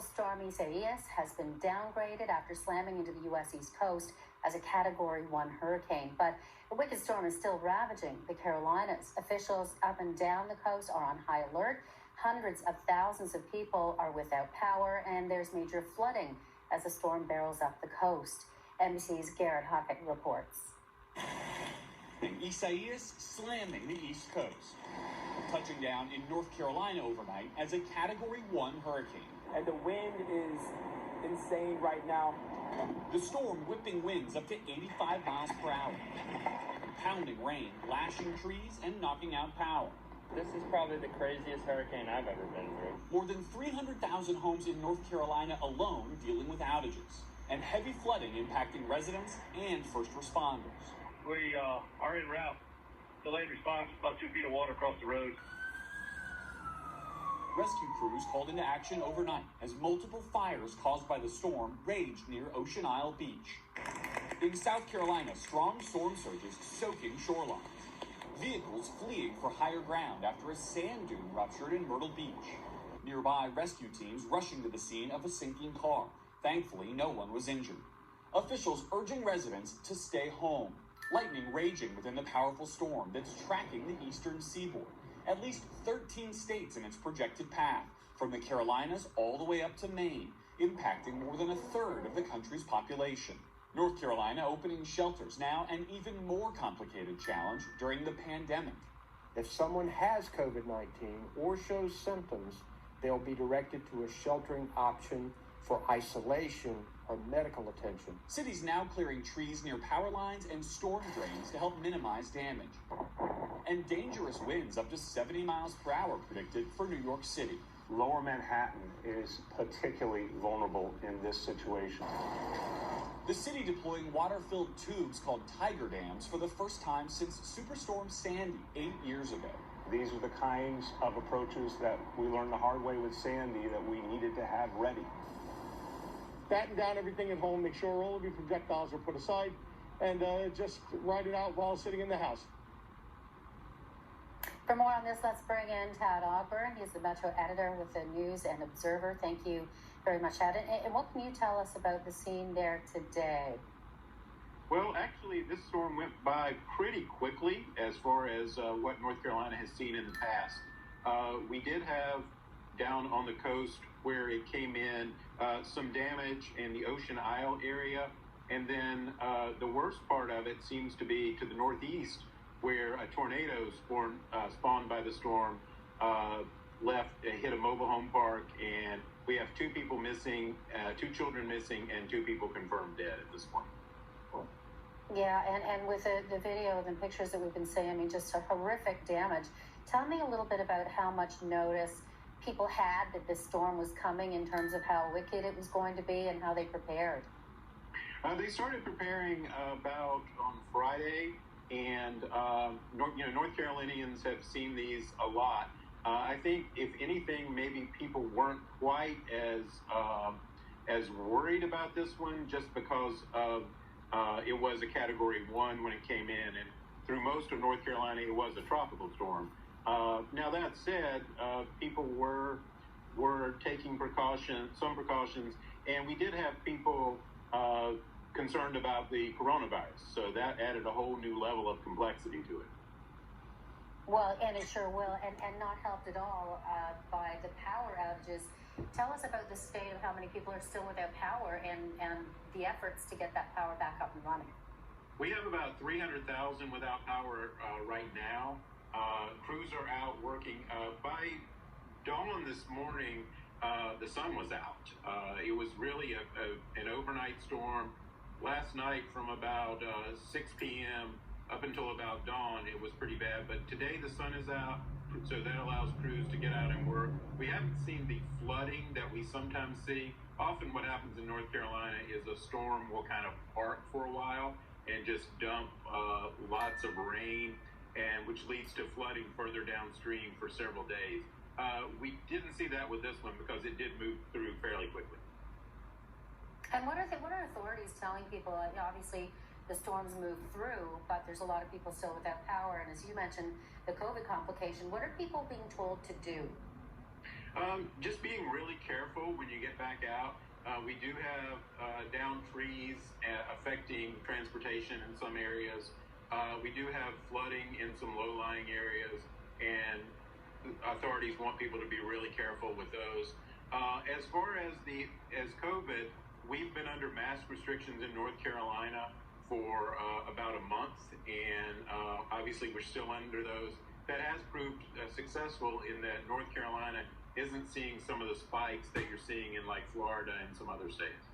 Storm Isaias has been downgraded after slamming into the U.S. East Coast as a Category 1 hurricane. But the wicked storm is still ravaging the Carolinas. Officials up and down the coast are on high alert. Hundreds of thousands of people are without power, and there's major flooding as the storm barrels up the coast. NBC's Garrett Hockett reports. Isaias slamming the East Coast, touching down in North Carolina overnight as a Category 1 hurricane. And the wind is insane right now. The storm whipping winds up to 85 miles per hour. Pounding rain, lashing trees, and knocking out power. This is probably the craziest hurricane I've ever been through. More than 300,000 homes in North Carolina alone dealing with outages, and heavy flooding impacting residents and first responders. We are en route. Delayed response, about 2 feet of water across the road. Rescue crews called into action overnight as multiple fires caused by the storm raged near Ocean Isle Beach. In South Carolina, strong storm surges soaking shorelines. Vehicles fleeing for higher ground after a sand dune ruptured in Myrtle Beach. Nearby, rescue teams rushing to the scene of a sinking car. Thankfully, no one was injured. Officials urging residents to stay home. Lightning raging within the powerful storm that's tracking the eastern seaboard. At least 13 states in its projected path, from the Carolinas all the way up to Maine, impacting more than a third of the country's population. North Carolina opening shelters now, an even more complicated challenge during the pandemic. If someone has COVID-19 or shows symptoms, they'll be directed to a sheltering option for isolation or medical attention. Cities now clearing trees near power lines and storm drains to help minimize damage. And dangerous winds up to 70 miles per hour predicted for New York City. Lower Manhattan is particularly vulnerable in this situation. The city deploying water-filled tubes called Tiger Dams for the first time since Superstorm Sandy 8 years ago. These are the kinds of approaches that we learned the hard way with Sandy that we needed to have ready. Batten down everything at home, make sure all of your projectiles are put aside, and just ride it out while sitting in the house. For more on this, let's bring in Tad Ogburn. He's the Metro editor with the News and Observer. Thank you very much, Tad. And what can you tell us about the scene there today? Well, actually, this storm went by pretty quickly as far as what North Carolina has seen in the past. We did have down on the coast where it came in some damage in the Ocean Isle area. And then the worst part of it seems to be to the northeast, where a tornado spawned by the storm hit a mobile home park, and we have 2 people missing, 2 children missing, and 2 people confirmed dead at this point. Yeah, and with the video and pictures that we've been seeing, I mean, just a horrific damage. Tell me a little bit about how much notice people had that this storm was coming in terms of how wicked it was going to be and how they prepared. They started preparing about on Friday, and North Carolinians have seen these a lot. I think, if anything, maybe people weren't quite as worried about this one just because of it was a Category 1 when it came in, and through most of North Carolina, it was a tropical storm. Now that said, people were taking some precautions, and we did have people concerned about the coronavirus, so that added a whole new level of complexity to it. Well, and it sure will, and not helped at all by the power outages. Tell us about the state of how many people are still without power and the efforts to get that power back up and running. We have about 300,000 without power right now. Crews are out working. By dawn this morning, the sun was out. It was really an overnight storm. Last night from about 6 p.m. up until about dawn, it was pretty bad. But today the sun is out, so that allows crews to get out and work. We haven't seen the flooding that we sometimes see. Often what happens in North Carolina is a storm will kind of park for a while and just dump lots of rain, and which leads to flooding further downstream for several days. We didn't see that with this one because it did move through fairly quickly. And what are authorities telling people? Obviously, the storms move through, but there's a lot of people still without power. And as you mentioned, the COVID complication. What are people being told to do? Just being really careful when you get back out. We do have downed trees affecting transportation in some areas. We do have flooding in some low-lying areas, and authorities want people to be really careful with those. As far as COVID, we've been under mask restrictions in North Carolina for about a month, and obviously we're still under those. That has proved successful in that North Carolina isn't seeing some of the spikes that you're seeing in like Florida and some other states.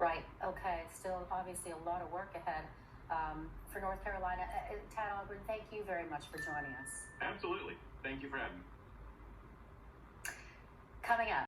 Right. Okay. Still, obviously, a lot of work ahead for North Carolina. Tad Ogburn, thank you very much for joining us. Absolutely. Thank you for having me. Coming up.